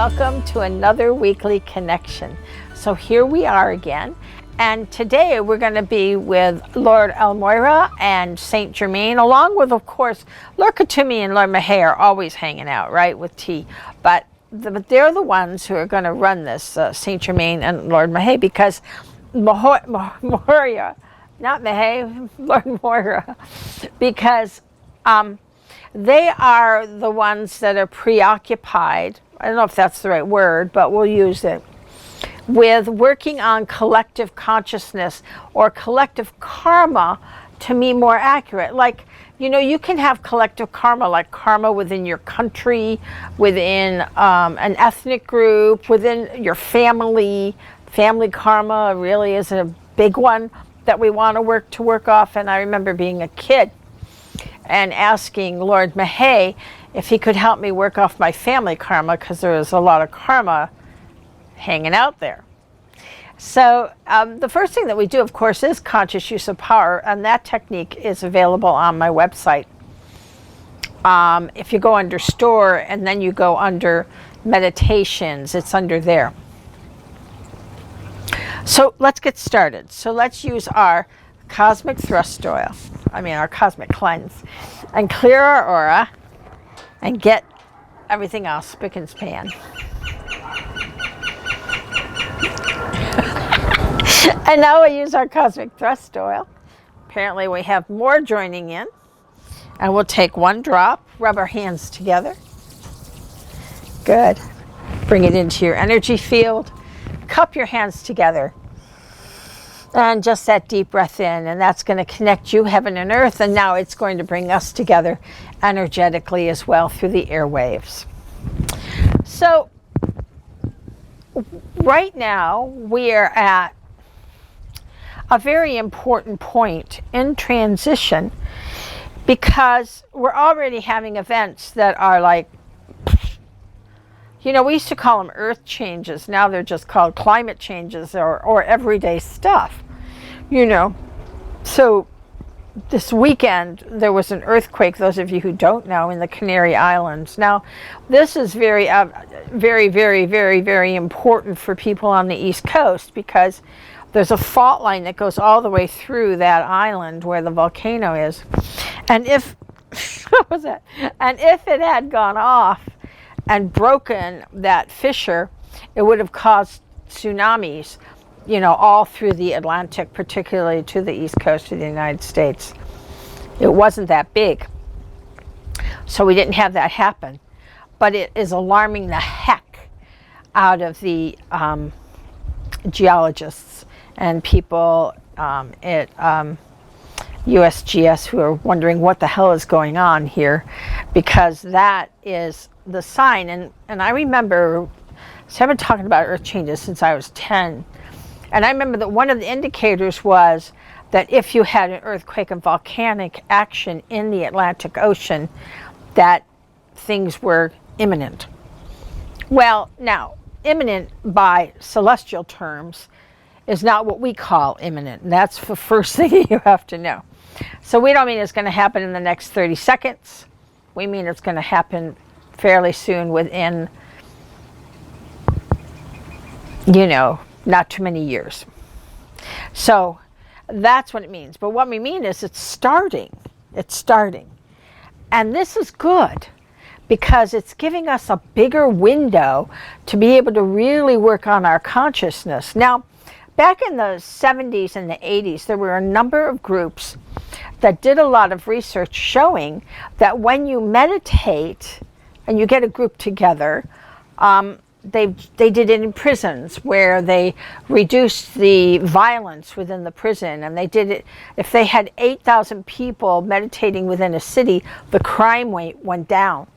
welcome to another weekly connection. So here we are again, and today we're going to be with Lord Elmoira and Saint Germain, along with, of course, Lord Kuthumi and Lord Mahé are always hanging out, right, with tea. But they're the ones who are going to run this, Saint Germain and Lord Mahé, because Moira, not Mahé, Lord Moira, because they are the ones that are preoccupied, I don't know if that's the right word, but we'll use it, with working on collective consciousness or collective karma, to me more accurate. Like, you know, you can have collective karma, like karma within your country, within an ethnic group, within your family. Family karma really is a big one that we want to work off. And I remember being a kid and asking Lord Mahé if he could help me work off my family karma, because there was a lot of karma hanging out there. So the first thing that we do, of course, is conscious use of power, and that technique is available on my website. If you go under store and then you go under meditations, it's under there. So let's get started. So let's use our cosmic thrust oil, our cosmic cleanse, and clear our aura and get everything else spick and span. And now we use our cosmic thrust oil. Apparently we have more joining in. And we'll take one drop, rub our hands together. Good. Bring it into your energy field. Cup your hands together. And just that deep breath in, and that's going to connect you, heaven and earth, and now it's going to bring us together energetically as well through the airwaves. So right now we are at a very important point in transition, because we're already having events that are like, you know, we used to call them earth changes. Now they're just called climate changes or everyday stuff, you know. So this weekend there was an earthquake, those of you who don't know, in the Canary Islands. Now this is very, very, very, very, very important for people on the East Coast, because there's a fault line that goes all the way through that island where the volcano is. And if, what was that? And if it had gone off and broken that fissure, it would have caused tsunamis, you know, all through the Atlantic, particularly to the East Coast of the United States. It wasn't that big, so we didn't have that happen. But it is alarming the heck out of the geologists and people at USGS who are wondering what the hell is going on here, because that is the sign. And I remember, so I've been talking about earth changes since I was 10, and I remember that one of the indicators was that if you had an earthquake and volcanic action in the Atlantic Ocean, that things were imminent. Well, now, imminent by celestial terms is not what we call imminent, and that's the first thing you have to know. So we don't mean it's going to happen in the next 30 seconds. We mean it's going to happen fairly soon, within, you know, not too many years. So that's what it means. But what we mean is it's starting. It's starting. And this is good, because it's giving us a bigger window to be able to really work on our consciousness. Now, back in the 70s and the 80s, there were a number of groups that did a lot of research showing that when you meditate and you get a group together, they did it in prisons, where they reduced the violence within the prison, and they did it, if they had 8,000 people meditating within a city, the crime rate went down.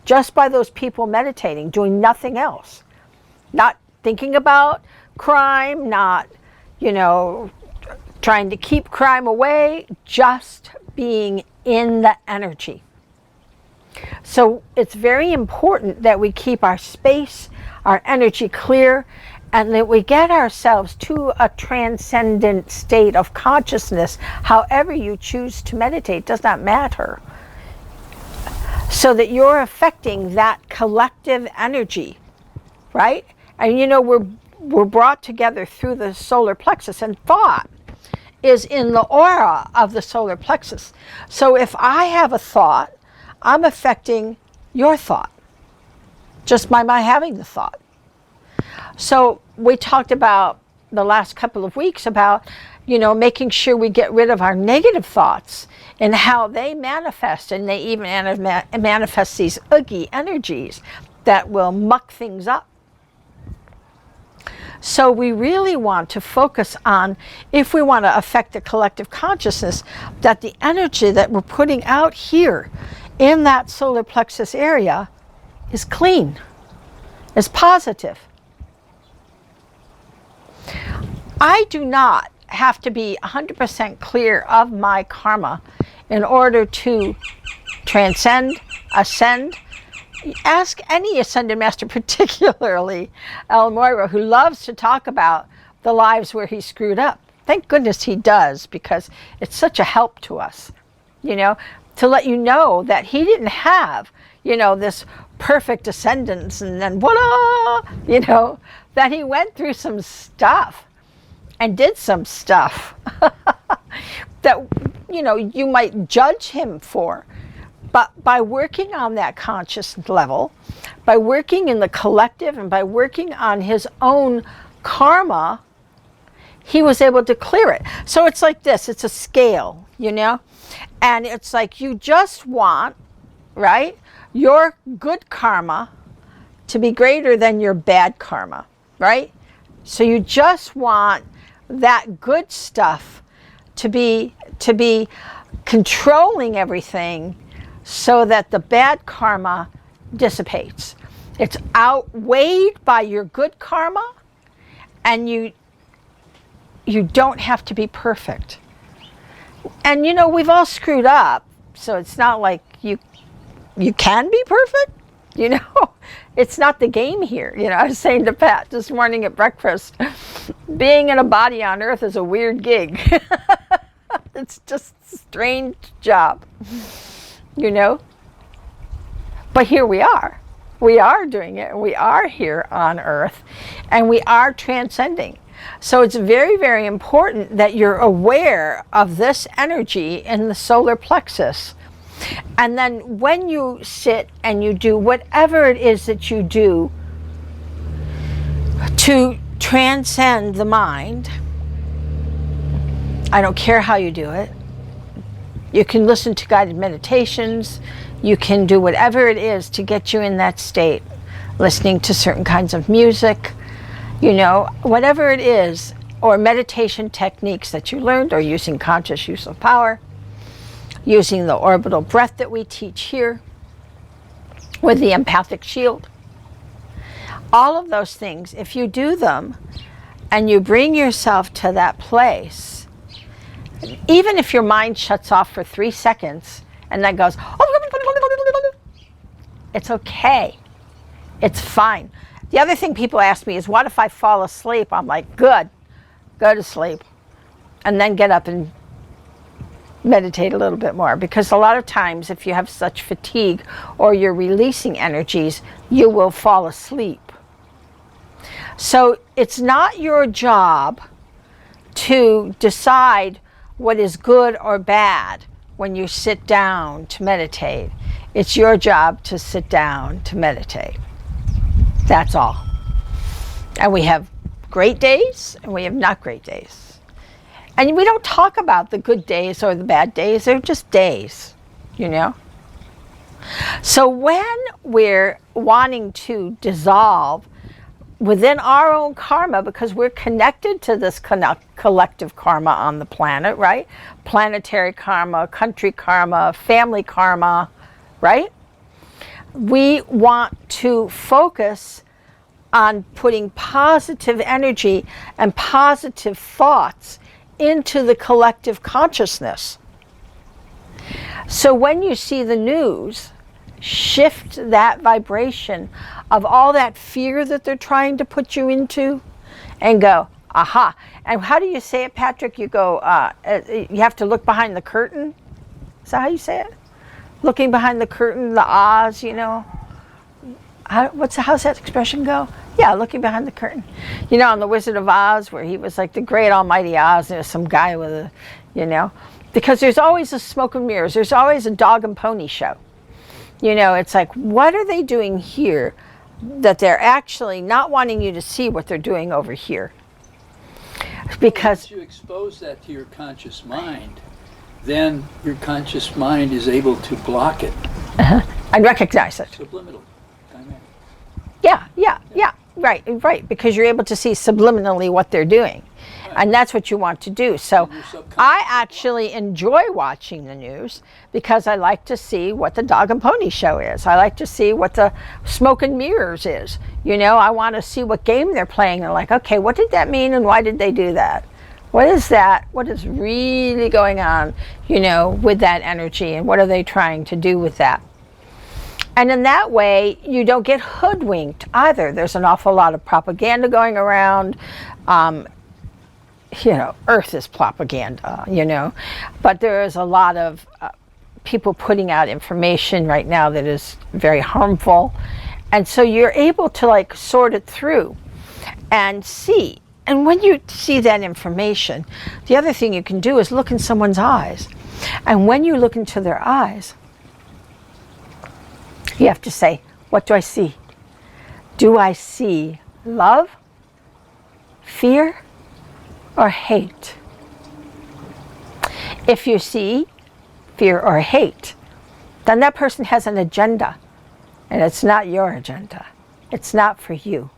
Just by those people meditating, doing nothing else. Not thinking about crime, not, you know, trying to keep crime away, just being in the energy. So it's very important that we keep our space, our energy clear, and that we get ourselves to a transcendent state of consciousness. However you choose to meditate does not matter. So that you're affecting that collective energy right? And you know, we're brought together through the solar plexus, and thought is in the aura of the solar plexus. So if I have a thought, I'm affecting your thought just by my having the thought. So we talked about the last couple of weeks about, you know, making sure we get rid of our negative thoughts and how they manifest, and they even manifest these oogie energies that will muck things up. So we really want to focus on, if we want to affect the collective consciousness, that the energy that we're putting out here in that solar plexus area is clean, is positive. I do not have to be 100% clear of my karma in order to transcend, ascend. Ask any Ascended Master, particularly El Morya, who loves to talk about the lives where he screwed up. Thank goodness he does, because it's such a help to us, you know, to let you know that he didn't have, you know, this perfect ascendance and then voila, you know, that he went through some stuff and did some stuff that, you know, you might judge him for. But by working on that conscious level, by working in the collective, and by working on his own karma, he was able to clear it. So it's like this, it's a scale, you know? And it's like you just want, right, your good karma to be greater than your bad karma, right? So you just want that good stuff to be controlling everything, so that the bad karma dissipates. It's outweighed by your good karma, and you don't have to be perfect. And you know, we've all screwed up, so it's not like you can be perfect, you know. It's not the game here. You know, I was saying to Pat this morning at breakfast, being in a body on Earth is a weird gig. It's just a strange job. You know, but here we are doing it, and we are here on Earth, and we are transcending. So it's very, very important that you're aware of this energy in the solar plexus. And then when you sit and you do whatever it is that you do to transcend the mind, I don't care how you do it. You can listen to guided meditations. You can do whatever it is to get you in that state. Listening to certain kinds of music, you know, whatever it is, or meditation techniques that you learned, or using conscious use of power, using the orbital breath that we teach here with the empathic shield. All of those things, if you do them and you bring yourself to that place, even if your mind shuts off for 3 seconds and then goes, it's okay. It's fine. The other thing people ask me is, what if I fall asleep? I'm like, good, go to sleep. And then get up and meditate a little bit more. Because a lot of times, if you have such fatigue or you're releasing energies, you will fall asleep. So it's not your job to decide what is good or bad when you sit down to meditate. It's your job to sit down to meditate. That's all. And we have great days and we have not great days. And we don't talk about the good days or the bad days. They're just days, you know. So when we're wanting to dissolve within our own karma, because we're connected to this collective karma on the planet, right? Planetary karma, country karma, family karma, right? We want to focus on putting positive energy and positive thoughts into the collective consciousness. So when you see the news, shift that vibration of all that fear that they're trying to put you into, and go, aha. And how do you say it, Patrick? You go, you have to look behind the curtain. Is that how you say it? Looking behind the curtain, the ahs, you know. How's that expression go? Yeah, looking behind the curtain. You know, on The Wizard of Oz, where he was like the great almighty Oz, and there's some guy with a, you know, because there's always a smoke and mirrors. There's always a dog and pony show. You know, it's like, what are they doing here that they're actually not wanting you to see what they're doing over here? Because once you expose that to your conscious mind, then your conscious mind is able to block it. and recognize it. Subliminal. Yeah. Right. Because you're able to see subliminally what they're doing. And that's what you want to do. So I actually enjoy watching the news because I like to see what the dog and pony show is. I like to see what the smoke and mirrors is. You know, I want to see what game they're playing. And like, okay, what did that mean and why did they do that? What is that? What is really going on, you know, with that energy, and what are they trying to do with that? And in that way, you don't get hoodwinked either. There's an awful lot of propaganda going around. You know, Earth is propaganda, you know, but there is a lot of people putting out information right now that is very harmful. And so you're able to like sort it through and see. And when you see that information, the other thing you can do is look in someone's eyes. And when you look into their eyes, you have to say, what do I see? Do I see love, fear, or hate? If you see fear or hate, then that person has an agenda, and it's not your agenda. It's not for you.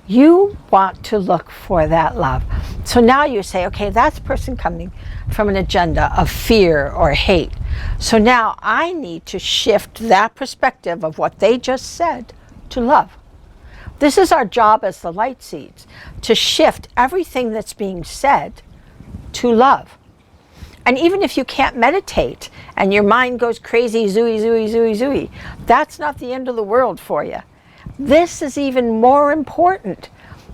You want to look for that love. So now you say, okay, that's person coming from an agenda of fear or hate. So now I need to shift that perspective of what they just said to love. This is our job as the light seeds, to shift everything that's being said to love. And even if you can't meditate and your mind goes crazy, zooey, that's not the end of the world for you. This is even more important,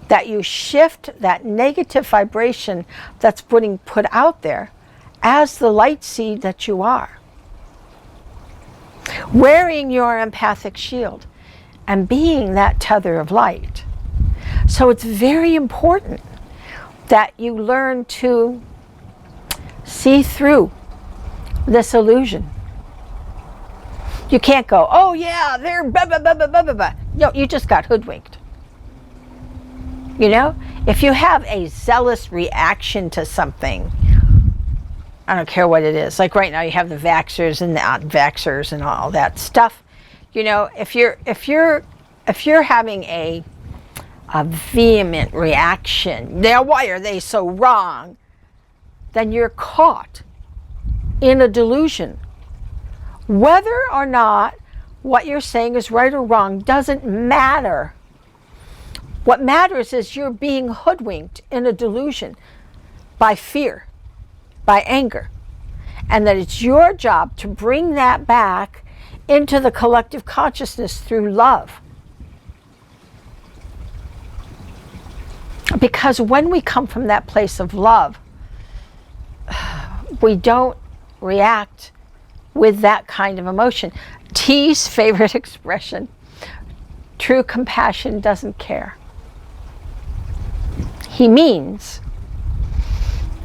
that you shift that negative vibration that's being put out there as the light seed that you are. Wearing your empathic shield and being that tether of light. So it's very important that you learn to see through this illusion. You can't go, oh yeah, they're blah, blah, blah, blah, blah, blah, blah. No, you just got hoodwinked. You know, if you have a zealous reaction to something, I don't care what it is. Like right now you have the vaxxers and the anti-vaxxers and all that stuff. You know, if you're having a vehement reaction, now why are they so wrong? Then you're caught in a delusion. Whether or not what you're saying is right or wrong doesn't matter. What matters is you're being hoodwinked in a delusion by fear, by anger, and that it's your job to bring that back into the collective consciousness through love. Because when we come from that place of love, we don't react with that kind of emotion. T's favorite expression, true compassion doesn't care. He means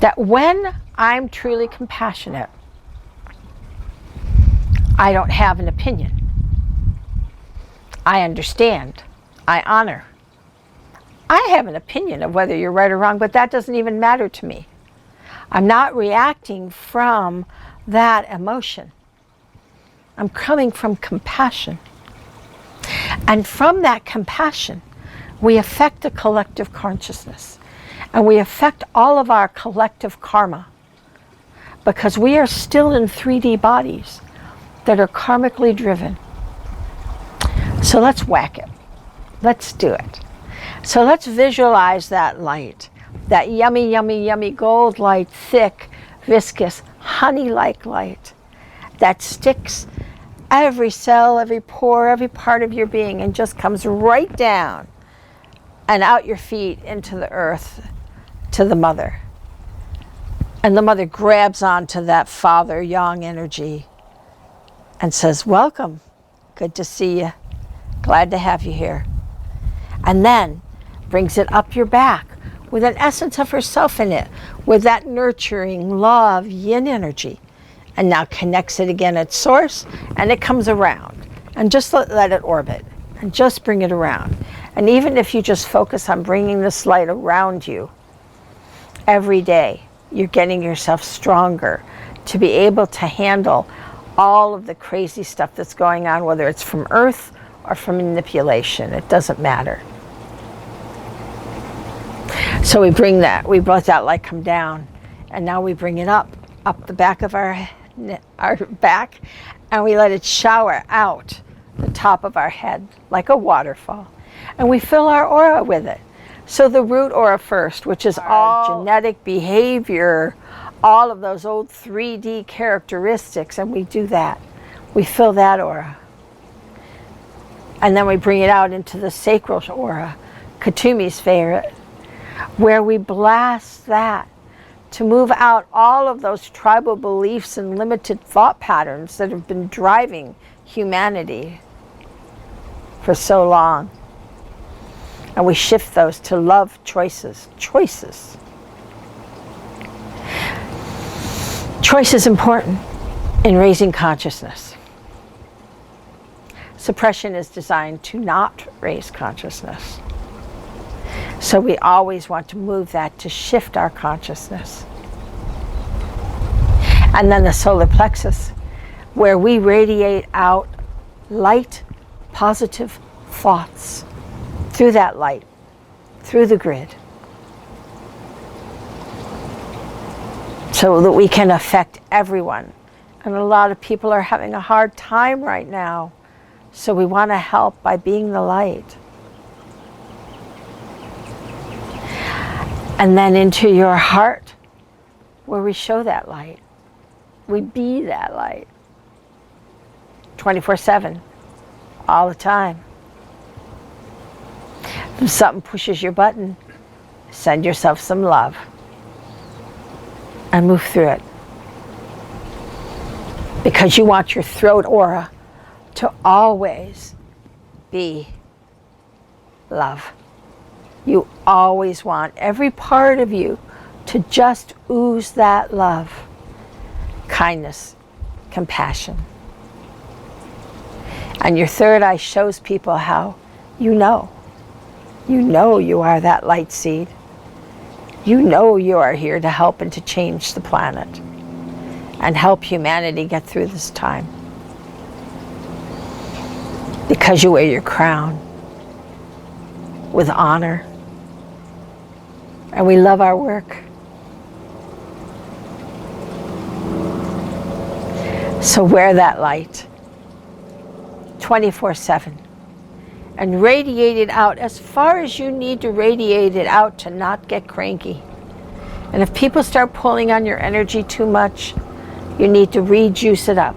that when I'm truly compassionate, I don't have an opinion. I understand. I honor. I have an opinion of whether you're right or wrong, but that doesn't even matter to me. I'm not reacting from that emotion. I'm coming from compassion. And from that compassion, we affect the collective consciousness. And we affect all of our collective karma. Because we are still in 3D bodies that are karmically driven. So let's whack it. Let's do it. So let's visualize that light. That yummy, yummy, yummy gold light, thick, viscous, honey-like light that sticks every cell, every pore, every part of your being and just comes right down and out your feet into the earth, to the mother. And the mother grabs onto that father yang energy and says, welcome, good to see you, glad to have you here. And then brings it up your back with an essence of herself in it, with that nurturing love yin energy. And now connects it again at source, and it comes around. And just let it orbit, and just bring it around. And even if you just focus on bringing this light around you every day, you're getting yourself stronger to be able to handle all of the crazy stuff that's going on, whether it's from Earth or from manipulation. It doesn't matter. So we let that light come down, and now we bring it up the back of our back, and we let it shower out the top of our head like a waterfall. And we fill our aura with it. So the root aura first, which is all genetic behavior, all of those old 3D characteristics, and we do that. We fill that aura. And then we bring it out into the sacral aura, Kutumi's favorite, where we blast that to move out all of those tribal beliefs and limited thought patterns that have been driving humanity for so long. And we shift those to love choices. Choice is important in raising consciousness. Suppression is designed to not raise consciousness. So we always want to move that to shift our consciousness. And then the solar plexus, where we radiate out light, positive thoughts through that light, through the grid, so that we can affect everyone. And a lot of people are having a hard time right now. So we want to help by being the light. And then into your heart, where we show that light. We be that light. 24/7, all the time. If something pushes your button, send yourself some love and move through it. Because you want your throat aura to always be love. You always want every part of you to just ooze that love, kindness, compassion. And your third eye shows people how you know you are that light seed. You know you are here to help and to change the planet and help humanity get through this time. Because you wear your crown with honor. And we love our work. So wear that light 24/7 and radiate it out as far as you need to radiate it out to not get cranky. And if people start pulling on your energy too much, you need to rejuice it up.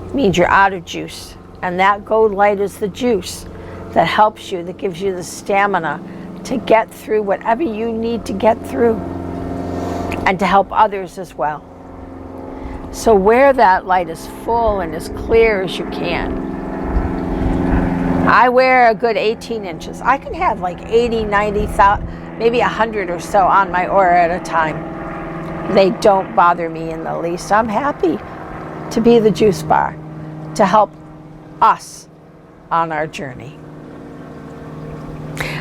It means you're out of juice. And that gold light is the juice that helps you, that gives you the stamina to get through whatever you need to get through and to help others as well. So wear that light as full and as clear as you can. I wear a good 18 inches. I can have like 80, 90, maybe 100 or so on my aura at a time. They don't bother me in the least. I'm happy to be the juice bar, to help us on our journey.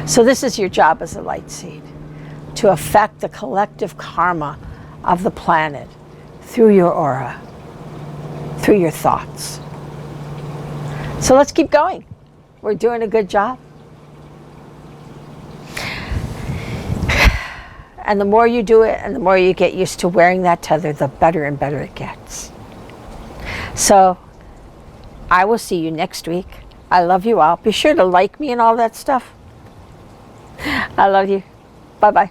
So this is your job as a light seed, to affect the collective karma of the planet through your aura, through your thoughts. So let's keep going. We're doing a good job. And the more you do it and the more you get used to wearing that tether, the better and better it gets. So I will see you next week. I love you all. Be sure to like me and all that stuff. I love you. Bye-bye.